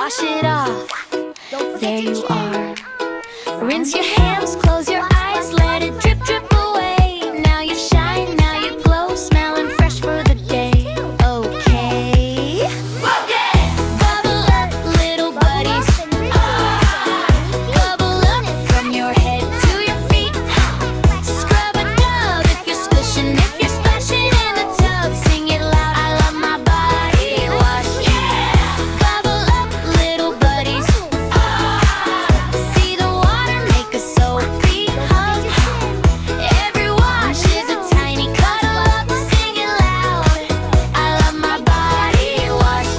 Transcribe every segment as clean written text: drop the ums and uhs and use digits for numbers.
wash it off. There you are. Rinse your hands, close your eyes, let it drip, drip away. Now you shine, now you glow, smelling fresh for the day. Okay. Bubble up, little buddies. Bubble up from your head to your feet. Scrub a dub if you're splishing, if you're splashing in the tub. Sing it loud, I love my body wash. Bubble up, little buddies. See the water make a soapy hug. Every wash is a tiny cuddle up. Sing it loud, I love my body wash.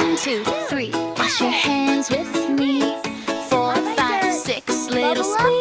1, 2, 3, wash your hands with me. 4, 5, 6, little squeeze.